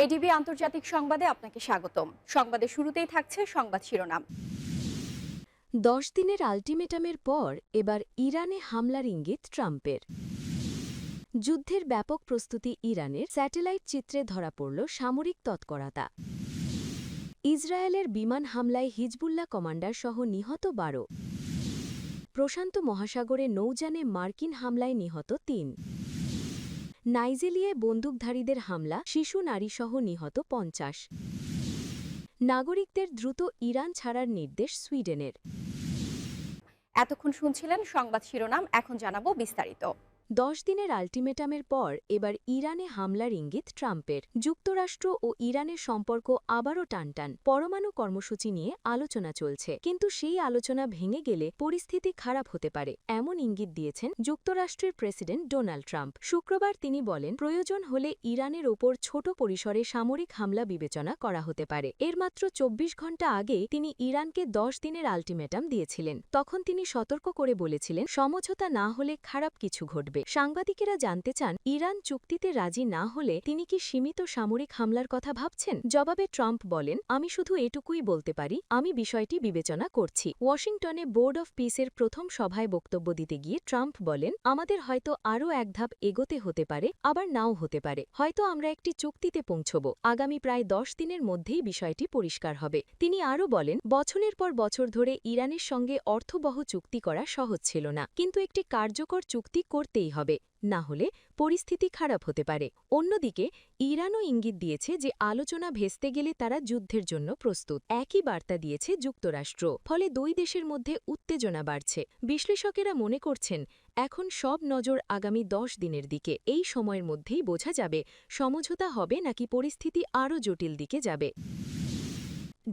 ADB আন্তর্জাতিক সংবাদে আপনাকে স্বাগতম। সংবাদের শুরুতেই থাকছে সংবাদ শিরোনাম। 10 দিনের আল্টিমেটামের পর এবার ইরানে হামলার ইঙ্গিত ট্রাম্পের। যুদ্ধের ব্যাপক প্রস্তুতি ইরানের, স্যাটেলাইট চিত্রে ধরা পড়ল সামরিক তৎপরতা। ইসরায়েলের বিমান হামলায় হিজবুল্লাহ কমান্ডার সহ নিহত 12। প্রশান্ত মহাসাগরে নৌযানে মার্কিন হামলায় নিহত 3। নাইজেরিয়ায় বন্দুকধারীদের হামলা, শিশু নারীসহ নিহত 50। নাগরিকদের দ্রুত ইরান ছাড়ার নির্দেশ সুইডেনের। এতক্ষণ শুনছিলেন সংবাদ শিরোনাম, এখন জানাবো বিস্তারিত। 10 দিনের আল্টিমেটামের পর এবার ইরানে হামলার ইঙ্গিত ট্রাম্পের। যুক্তরাষ্ট্র ও ইরানের সম্পর্ক আবারও টানটান। পরমাণু কর্মসূচি নিয়ে আলোচনা চলছে, কিন্তু সেই আলোচনা ভেঙে গেলে পরিস্থিতি খারাপ হতে পারে, এমন ইঙ্গিত দিয়েছেন যুক্তরাষ্ট্রের প্রেসিডেন্ট ডোনাল্ড ট্রাম্প। শুক্রবার তিনি বলেন, প্রয়োজন হলে ইরানের ওপর ছোট পরিসরে সামরিক হামলা বিবেচনা করা হতে পারে। এর মাত্র 24 ঘণ্টা আগে তিনি ইরানকে 10 দিনের আল্টিমেটাম দিয়েছিলেন। তখন তিনি সতর্ক করে বলেছিলেন, সমঝোতা না হলে খারাপ কিছু ঘটবে। সাংবাদিকেরা জানতে চান, ইরান চুক্তিতে রাজি না হলে তিনি কি সীমিত সামরিক হামলার কথা ভাবছেন? জবাবে ট্রাম্প বলেন, আমি শুধু এটুকুই বলতে পারি, আমি বিষয়টি বিবেচনা করছি। ওয়াশিংটনে বোর্ড অফ পিসের প্রথম সভায় বক্তব্য দিতে গিয়ে ট্রাম্প বলেন, আমাদের হয়তো আরও এক ধাপ এগোতে হতে পারে, আবার নাও হতে পারে। হয়তো আমরা একটি চুক্তিতে পৌঁছব। আগামী প্রায় 10 দিনের মধ্যেই বিষয়টি পরিষ্কার হবে। তিনি আরও বলেন, বছরের পর বছর ধরে ইরানের সঙ্গে অর্থবহ চুক্তি করা সহজ ছিল না, কিন্তু একটি কার্যকর চুক্তি করতেই হবে, না হলে পরিস্থিতি খারাপ হতে পারে। অন্যদিকে ইরানও ইঙ্গিত দিয়েছে যে আলোচনা ভেস্তে গেলে তারা যুদ্ধের জন্য প্রস্তুত। একই বার্তা দিয়েছে যুক্তরাষ্ট্র। ফলে দুই দেশের মধ্যে উত্তেজনা বাড়ছে। বিশ্লেষকেরা মনে করছেন, এখন সব নজর আগামী 10 দিনের দিকে। এই সময়ের মধ্যেই বোঝা যাবে সমঝোতা হবে নাকি পরিস্থিতি আরও জটিল দিকে যাবে।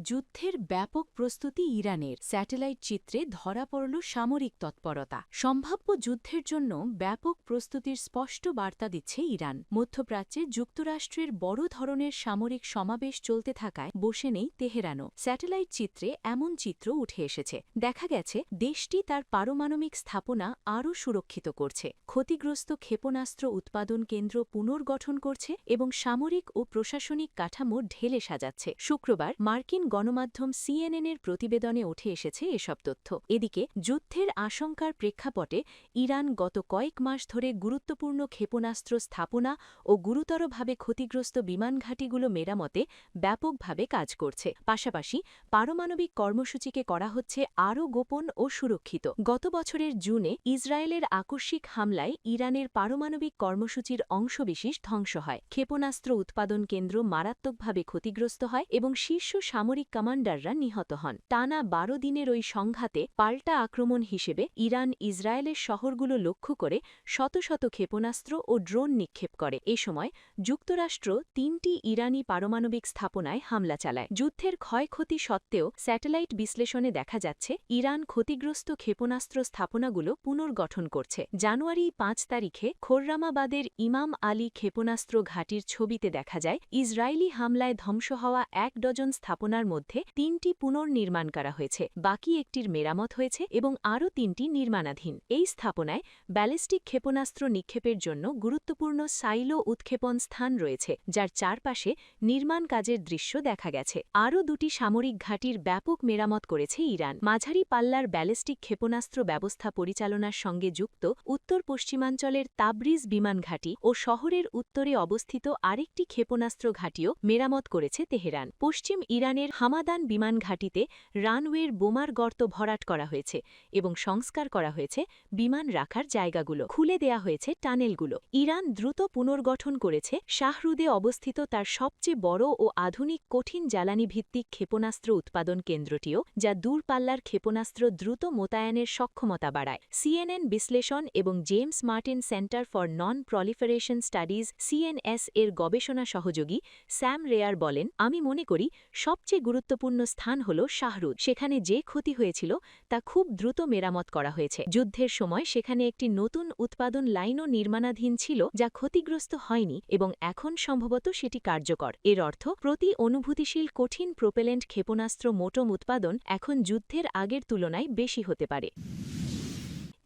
যুদ্ধের ব্যাপক প্রস্তুতি ইরানের, স্যাটেলাইট চিত্রে ধরা পড়ল সামরিক তৎপরতা। সম্ভাব্য যুদ্ধের জন্য ব্যাপক প্রস্তুতির স্পষ্ট বার্তা দিচ্ছে ইরান। মধ্যপ্রাচ্যে যুক্তরাষ্ট্রের বড় ধরনের সামরিক সমাবেশ চলতে থাকায় বসে নেই তেহরানও। স্যাটেলাইট চিত্রে এমন চিত্র উঠে এসেছে। দেখা গেছে দেশটি তার পারমাণবিক স্থাপনা আরও সুরক্ষিত করছে, ক্ষতিগ্রস্ত ক্ষেপণাস্ত্র উৎপাদন কেন্দ্র পুনর্গঠন করছে এবং সামরিক ও প্রশাসনিক কাঠামো ঢেলে সাজাচ্ছে। শুক্রবার মার্কিন গণমাধ্যম সিএনএনের প্রতিবেদনে উঠে এসেছে এসব তথ্য। এদিকে যুদ্ধের আশঙ্কার প্রেক্ষাপটে ইরান গত কয়েক মাস ধরে গুরুত্বপূর্ণ ক্ষেপণাস্ত্র স্থাপনা ও গুরুতরভাবে ক্ষতিগ্রস্ত বিমান ঘাঁটিগুলো মেরামতে ব্যাপকভাবে কাজ করছে। পাশাপাশি পারমাণবিক কর্মসূচিকে করা হচ্ছে আরও গোপন ও সুরক্ষিত। গত বছরের জুনে ইসরায়েলের আকস্মিক হামলায় ইরানের পারমাণবিক কর্মসূচির অংশবিশেষ ধ্বংস হয়, ক্ষেপণাস্ত্র উৎপাদন কেন্দ্র মারাত্মকভাবে ক্ষতিগ্রস্ত হয় এবং শীর্ষ সামরিক কমান্ডাররা নিহত হন। টানা 12 দিনের ওই সংঘাতে পাল্টা আক্রমণ হিসেবে ইরান ইসরায়েলের শহরগুলো লক্ষ্য করে শত শত ক্ষেপণাস্ত্র ও ড্রোন নিক্ষেপ করে। এ সময় যুক্তরাষ্ট্র 3টি ইরানি পারমাণবিক স্থাপনায় হামলা চালায়। যুদ্ধের ক্ষয়ক্ষতি সত্ত্বেও স্যাটেলাইট বিশ্লেষণে দেখা যাচ্ছে ইরান ক্ষতিগ্রস্ত ক্ষেপণাস্ত্র স্থাপনাগুলো পুনর্গঠন করছে। জানুয়ারি 5 তারিখে খোররামাবাদের ইমাম আলী ক্ষেপণাস্ত্র ঘাঁটির ছবিতে দেখা যায় ইসরায়েলি হামলায় ধ্বংস হওয়া 1 ডজন স্থাপনার মধ্যে 3টি পুনর্নির্মাণ করা হয়েছে, বাকি একটির মেরামত হয়েছে এবং আরও 3টি নির্মাণাধীন। এই স্থাপনায় ব্যালিস্টিক ক্ষেপণাস্ত্র নিক্ষেপের জন্য গুরুত্বপূর্ণ সাইলো উৎক্ষেপণ স্থান রয়েছে, যার চারপাশে নির্মাণ কাজের দৃশ্য দেখা গেছে। আরও 2টি সামরিক ঘাঁটির ব্যাপক মেরামত করেছে ইরান। মাঝারি পাল্লার ব্যালিস্টিক ক্ষেপণাস্ত্র ব্যবস্থা পরিচালনার সঙ্গে যুক্ত উত্তর পশ্চিমাঞ্চলের তাবরিজ বিমান ঘাঁটি ও শহরের উত্তরে অবস্থিত আরেকটি ক্ষেপণাস্ত্র ঘাঁটিও মেরামত করেছে তেহরান। পশ্চিম ইরানের হামাদান বিমান ঘাঁটিতে রানওয়ের বোমার গর্ত ভরাট করা হয়েছে এবং সংস্কার করা হয়েছে বিমান রাখার জায়গাগুলো, খুলে দেয়া হয়েছে টানেলগুলো। ইরান দ্রুত পুনর্গঠন করেছে শাহরুদে অবস্থিত তার সবচেয়ে বড় ও আধুনিক কঠিন জ্বালানি ভিত্তিক ক্ষেপণাস্ত্র উৎপাদন কেন্দ্রটিও, যা দূরপাল্লার ক্ষেপণাস্ত্র দ্রুত মোতায়েনের সক্ষমতা বাড়ায়। সিএনএন বিশ্লেষণ এবং James Martin centre for non proliferation studies CNS এর গবেষণা সহযোগী স্যাম রেয়ার বলেন, আমি মনে করি সবচেয়ে গুরুত্বপূর্ণ স্থান হল শাহরুদ। সেখানে যে ক্ষতি হয়েছিল তা খুব দ্রুত মেরামত করা হয়েছে। যুদ্ধের সময় সেখানে একটি নতুন উৎপাদন লাইনও নির্মাণাধীন ছিল, যা ক্ষতিগ্রস্ত হয়নি এবং এখন সম্ভবত সেটি কার্যকর। এর অর্থ প্রতি অনুভূতিশীল কঠিন প্রোপেলেন্ট ক্ষেপণাস্ত্র মোটম উৎপাদন এখন যুদ্ধের আগের তুলনায় বেশি হতে পারে।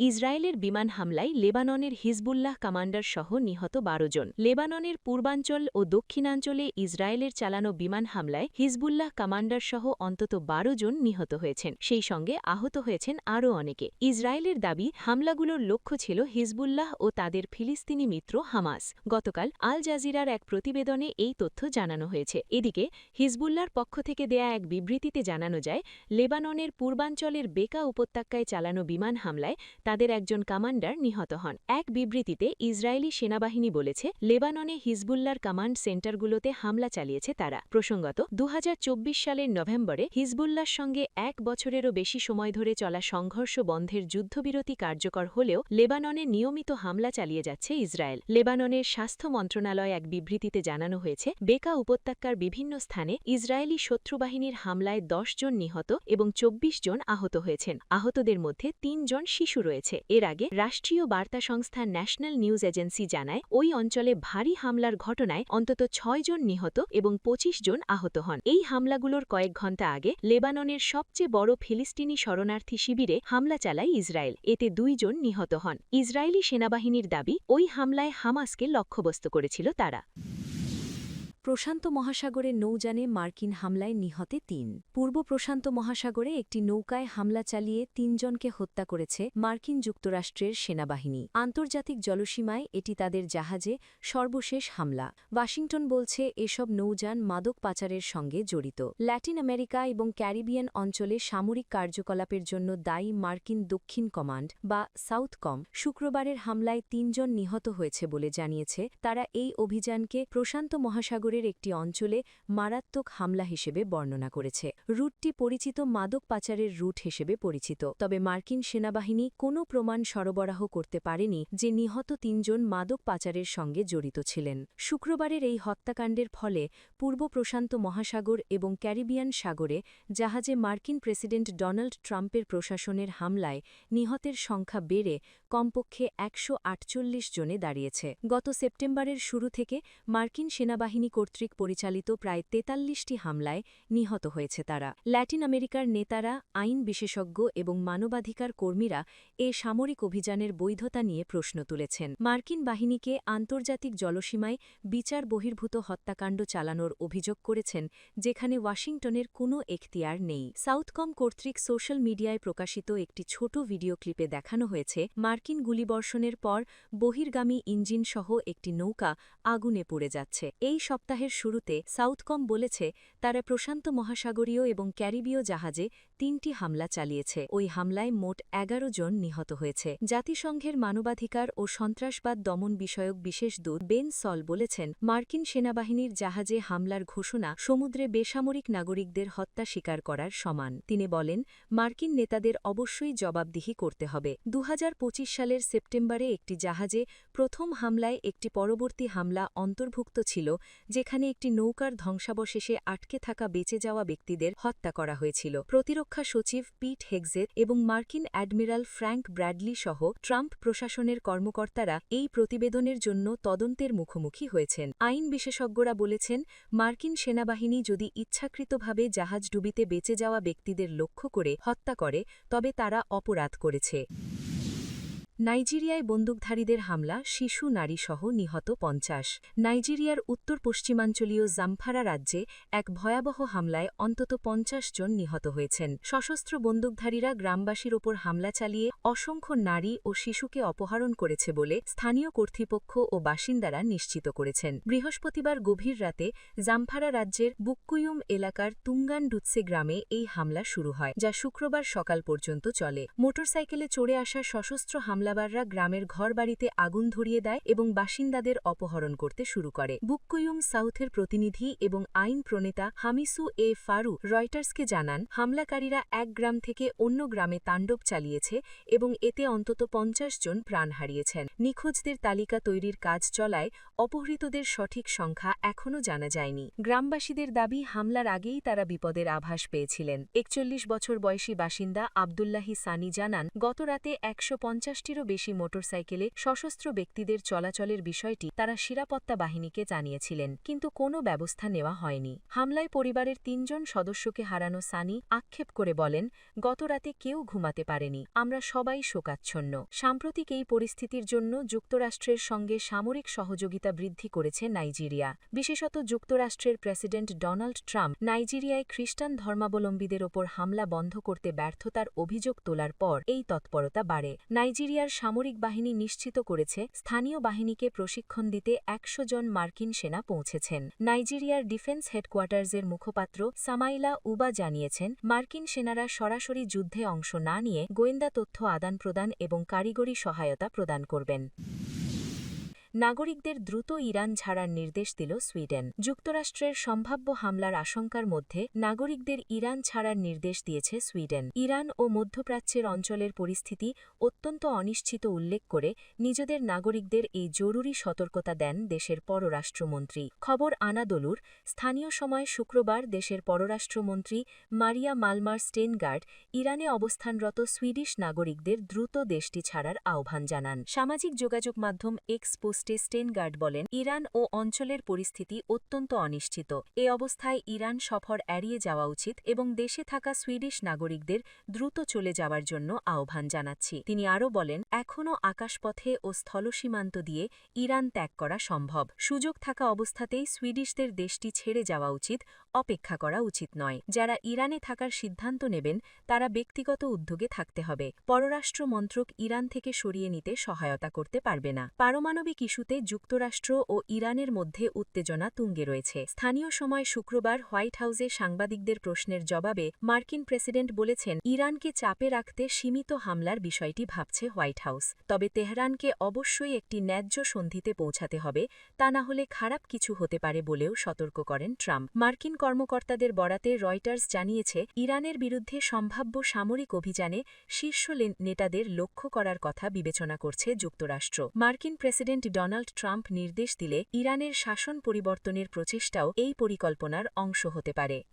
ইসরায়েলের বিমান হামলায় লেবাননের হিজবুল্লাহ কমান্ডার সহ নিহত ১২ জন। লেবাননের পূর্বাঞ্চল ও দক্ষিণাঞ্চলে ইসরায়েলের চালানো বিমান হামলায় হিজবুল্লাহ কমান্ডার সহ অন্তত ১২ জন নিহত হয়েছেন, সেই সঙ্গে আহত হয়েছেন আরও অনেকে। ইসরায়েলের দাবি, হামলাগুলোর লক্ষ্য ছিল হিজবুল্লাহ ও তাদের ফিলিস্তিনি মিত্র হামাস। গতকাল আল জাজিরার এক প্রতিবেদনে এই তথ্য জানানো হয়েছে। এদিকে হিজবুল্লাহর পক্ষ থেকে দেয়া এক বিবৃতিতে জানানো যায়, লেবাননের পূর্বাঞ্চলের বেকা উপত্যকায় চালানো বিমান হামলায় তাদের একজন কমান্ডার নিহত হন। এক বিবৃতিতে ইসরায়েলি সেনাবাহিনী বলেছে, লেবাননে হিজবুল্লাহর কমান্ড সেন্টারগুলোতে হামলা চালিয়েছে তারা। প্রসঙ্গত, ২০২৪ সালের নভেম্বরে হিজবুল্লাহর সঙ্গে ১ বছরেরও বেশি সময় ধরে চলা সংঘর্ষ বন্ধের যুদ্ধবিরতি কার্যকর হলেও লেবাননে নিয়মিত হামলা চালিয়ে যাচ্ছে ইসরায়েল। লেবাননের স্বাস্থ্য মন্ত্রণালয় এক বিবৃতিতে জানানো হয়েছে, বেকা উপত্যকার বিভিন্ন স্থানে ইসরায়েলি শত্রুবাহিনীর হামলায় ১০ জন নিহত এবং ২৪ জন আহত হয়েছেন। আহতদের মধ্যে ৩ জন শিশু রয়েছে। এর আগে রাষ্ট্রীয় বার্তা সংস্থা ন্যাশনাল নিউজ এজেন্সি জানায়, ওই অঞ্চলে ভারী হামলার ঘটনায় অন্তত ৬ জন নিহত এবং ২৫ জন আহত হন। এই হামলাগুলোর কয়েক ঘণ্টা আগে লেবাননের সবচেয়ে বড় ফিলিস্তিনি শরণার্থী শিবিরে হামলা চালায় ইসরায়েল। এতে ২ জন নিহত হন। ইসরায়েলি সেনাবাহিনীর দাবি, ওই হামলায় হামাসকে লক্ষ্যবস্তু করেছিল তারা। প্রশান্ত মহাসাগরে নৌযানে মার্কিন হামলায় নিহতে ৩। পূর্ব প্রশান্ত মহাসাগরে একটি নৌকায় হামলা চালিয়ে ৩ জনকে হত্যা করেছে মার্কিন যুক্তরাষ্ট্রের সেনাবাহিনী। আন্তর্জাতিক জলসীমায় এটি তাদের জাহাজে সর্বশেষ হামলা। ওয়াশিংটন বলছে, এসব নৌযান মাদক পাচারের সঙ্গে জড়িত। ল্যাটিন আমেরিকা এবং ক্যারিবিয়ান অঞ্চলে সামরিক কার্যকলাপের জন্য দায়ী মার্কিন দক্ষিণ কমান্ড বা সাউথকম শুক্রবারের হামলায় ৩ জন নিহত হয়েছে বলে জানিয়েছে। তারা এই অভিযানকে প্রশান্ত মহাসাগর একটি অঞ্চলে মারাত্মক হামলা হিসেবে বর্ণনা করেছে। রুটটি পরিচিত মাদক পাচারের রুট হিসেবে পরিচিত, তবে মার্কিন সেনাবাহিনী কোনো প্রমাণ সরবরাহ করতে পারেনি যে নিহত ৩ জন মাদক পাচারের সঙ্গে জড়িত ছিলেন। শুক্রবারের এই হত্যাকাণ্ডের ফলে পূর্ব প্রশান্ত মহাসাগর এবং ক্যারিবিয়ান সাগরে জাহাজে মার্কিন প্রেসিডেন্ট ডোনাল্ড ট্রাম্পের প্রশাসনের হামলায় নিহতের সংখ্যা বেড়ে কমপক্ষে ১৪৮ জনে দাঁড়িয়েছে। গত সেপ্টেম্বরের শুরু থেকে মার্কিন সেনাবাহিনী কর্তৃক পরিচালিত প্রায় ৪৩টি হামলায় নিহত হয়েছে তারা। ল্যাটিন আমেরিকার নেতারা, আইন বিশেষজ্ঞ এবং মানবাধিকার কর্মীরা এ সামরিক অভিযানের বৈধতা নিয়ে প্রশ্ন তুলেছেন। মার্কিন বাহিনীকে আন্তর্জাতিক জলসীমায় বিচার বহির্ভূত হত্যাকাণ্ড চালানোর অভিযোগ করেছেন, যেখানে ওয়াশিংটনের কোনো এখতিয়ার নেই। সাউথকম কর্তৃক সোশ্যাল মিডিয়ায় প্রকাশিত একটি ছোট ভিডিও ক্লিপে দেখানো হয়েছে, মার্কিন গুলিবর্ষণের পর বহির্গামী ইঞ্জিনসহ একটি নৌকা আগুনে পুড়ে যাচ্ছে। এই সপ্তাহের শুরুতে সাউথকম বলেছে, তারা প্রশান্ত মহাসাগরীয় এবং ক্যারিবীয় জাহাজে ৩টি হামলা চালিয়েছে। ওই হামলায় মোট ১১ জন নিহত হয়েছে। জাতিসংঘের মানবাধিকার ও সন্ত্রাসবাদ দমন বিষয়ক বিশেষ দূত বেন সল বলেছেন, মার্কিন সেনাবাহিনীর জাহাজে হামলার ঘোষণা সমুদ্রে বেসামরিক নাগরিকদের হত্যা স্বীকার করার সমান। তিনি বলেন, মার্কিন নেতাদের অবশ্যই জবাবদিহি করতে হবে। ২০২৫ সালের সেপ্টেম্বরে একটি জাহাজে প্রথম হামলায় একটি পরবর্তী হামলা অন্তর্ভুক্ত ছিল, যেখানে একটি নৌকার ধ্বংসাবশেষে আটকে থাকা বেঁচে যাওয়া ব্যক্তিদের হত্যা করা হয়েছিল। প্রতিরক্ষা সচিব পিট হেগজেট এবং মার্কিন অ্যাডমিরাল ফ্র্যাঙ্ক ব্র্যাডলি সহ ট্রাম্প প্রশাসনের কর্মকর্তারা এই প্রতিবেদনের জন্য তদন্তের মুখোমুখি হয়েছেন। আইন বিশেষজ্ঞরা বলেছেন, মার্কিন সেনাবাহিনী যদি ইচ্ছাকৃতভাবে জাহাজ ডুবিতে বেঁচে যাওয়া ব্যক্তিদের লক্ষ্য করে হত্যা করে, তবে তারা অপরাধ করেছে। নাইজেরিয়ায় বন্দুকধারীদের হামলা, শিশু নারীসহ নিহত ৫০। নাইজেরিয়ার উত্তর পশ্চিমাঞ্চলীয় জামফারা রাজ্যে এক ভয়াবহ হামলায় অন্তত ৫০ জন নিহত হয়েছেন। সশস্ত্র বন্দুকধারীরা গ্রামবাসীর ওপর হামলা চালিয়ে অসংখ্য নারী ও শিশুকে অপহরণ করেছে বলে স্থানীয় কর্তৃপক্ষ ও বাসিন্দারা নিশ্চিত করেছেন। বৃহস্পতিবার গভীর রাতে জামফারা রাজ্যের বুক্কুয়ুম এলাকার তুঙ্গানডুৎসে গ্রামে এই হামলা শুরু হয়, যা শুক্রবার সকাল পর্যন্ত চলে। মোটরসাইকেলে চড়ে আসা সশস্ত্র হামলাবাররা গ্রামের ঘরবাড়িতে আগুন ধরিয়ে দেয় এবং বাসিন্দাদের অপহরণ করতে শুরু করে। বুক্কুয়ুম সাউথের প্রতিনিধি এবং আইন প্রণেতা হামিসু এ ফারু রয়টার্সকে জানান, হামলাকারীরা এক গ্রাম থেকে অন্য গ্রামে তাণ্ডব চালিয়েছে এবং এতে অন্তত ৫০ জন প্রাণ হারিয়েছেন। নিখোঁজদের তালিকা তৈরির কাজ চলায় অপহৃতদের সঠিক সংখ্যা এখনও জানা যায়নি। গ্রামবাসীদের দাবি, হামলার আগেই তারা বিপদের আভাস পেয়েছিলেন। ৪১ বছর বয়সী বাসিন্দা আবদুল্লাহি সানি জানান, গত রাতে ১৫০টিরও 50-এরও বেশি মোটরসাইকেলে সশস্ত্র ব্যক্তিদের চলাচলের বিষয়টি তারা নিরাপত্তা বাহিনীকে জানিয়েছিলেন, কিন্তু কোনো ব্যবস্থা নেওয়া হয়নি। হামলায় পরিবারের 3 জন সদস্যকে হারানো সানি আক্ষেপ করে বলেন, গতরাতে কেউ ঘুমাতে পারেনি, আমরা সবাই শোকাচ্ছন্ন। সাম্প্রতিক এই পরিস্থিতির জন্য যুক্তরাষ্ট্রের সঙ্গে সামরিক সহযোগিতা বৃদ্ধি করেছে নাইজেরিয়া। বিশেষত যুক্তরাষ্ট্রের প্রেসিডেন্ট ডোনাল্ড ট্রাম্প নাইজেরিয়ায় খ্রিস্টান ধর্মাবলম্বীদের ওপর হামলা বন্ধ করতে ব্যর্থতার অভিযোগ তোলার পর এই তৎপরতা বাড়ে। নাইজেরিয়ার সামরিক বাহিনী নিশ্চিত করেছে, স্থানীয় বাহিনীকে প্রশিক্ষণ দিতে 100 জন মার্কিন সেনা পৌঁছেছেন। নাইজেরিয়ার ডিফেন্স হেডকোয়ার্টার্সের মুখপাত্র সামাইলা উবা জানিয়েছেন, মার্কিন সেনারা সরাসরি যুদ্ধে অংশ না নিয়ে গোয়েন্দা তথ্য আদান-প্রদান এবং কারিগরি সহায়তা প্রদান করবেন। নাগরিকদের দ্রুত ইরান ছাড়ার নির্দেশ দিল সুইডেন। যুক্তরাষ্ট্রের সম্ভাব্য হামলার আশঙ্কার মধ্যে নাগরিকদের ইরান ছাড়ার নির্দেশ দিয়েছে সুইডেন। ইরান ও মধ্যপ্রাচ্যের অঞ্চলের পরিস্থিতি অত্যন্ত অনিশ্চিত উল্লেখ করে নিজেদের নাগরিকদের এই জরুরি সতর্কতা দেন দেশের পররাষ্ট্রমন্ত্রী। খবর আনাদোলুর। স্থানীয় সময় শুক্রবার দেশের পররাষ্ট্রমন্ত্রী মারিয়া মালমার স্টেনগার্ড ইরানে অবস্থানরত সুইডিশ নাগরিকদের দ্রুত দেশটি ছাড়ার আহ্বান জানান। সামাজিক যোগাযোগ মাধ্যম এক্স পোস্টে স্টেনগার্ড বলেন, ইরান ও অঞ্চলের পরিস্থিতি অত্যন্ত অনিশ্চিত। এ অবস্থায় ইরান সফর এড়িয়ে যাওয়া উচিত এবং দেশে থাকা সুইডিশ নাগরিকদের দ্রুত চলে যাওয়ার জন্য আহ্বান জানাচ্ছি। তিনি আরও বলেন, এখনও আকাশপথে ও স্থলসীমান্ত দিয়ে ইরান ত্যাগ করা সম্ভব। সুযোগ থাকা অবস্থাতেই সুইডিশদের দেশটি ছেড়ে যাওয়া উচিত, অপেক্ষা করা উচিত নয়। যারা ইরানে থাকার সিদ্ধান্ত নেবেন তারা ব্যক্তিগত উদ্যোগে থাকতে হবে। পররাষ্ট্র মন্ত্রক ইরান থেকে সরিয়ে নিতে সহায়তা করতে পারবে না। পারমাণবিক ইস্যুতে যুক্তরাষ্ট্র ও ইরানের মধ্যে উত্তেজনা তুঙ্গে রয়েছে। স্থানীয় সময় শুক্রবার হোয়াইট হাউসে সাংবাদিকদের প্রশ্নের জবাবে মার্কিন প্রেসিডেন্ট বলেছেন, ইরানকে চাপে রাখতে সীমিত হামলার বিষয়টি ভাবছে হোয়াইট হাউস। তবে তেহরানকে অবশ্যই একটি ন্যায্য সন্ধিতে পৌঁছাতে হবে, তা না হলে খারাপ কিছু হতে পারে বলেও সতর্ক করেন ট্রাম্প। মার্কিন কর্মকর্তাদের বরাতে রয়টার্স জানিয়েছে, ইরানের বিরুদ্ধে সম্ভাব্য সামরিক অভিযানে শীর্ষ নেতাদের লক্ষ্য করার কথা বিবেচনা করছে যুক্তরাষ্ট্র। মার্কিন প্রেসিডেন্ট ডোনাল্ড ট্রাম্প নির্দেশ দিলে ইরানের শাসন পরিবর্তনের প্রচেষ্টাও এই পরিকল্পনার অংশ হতে পারে।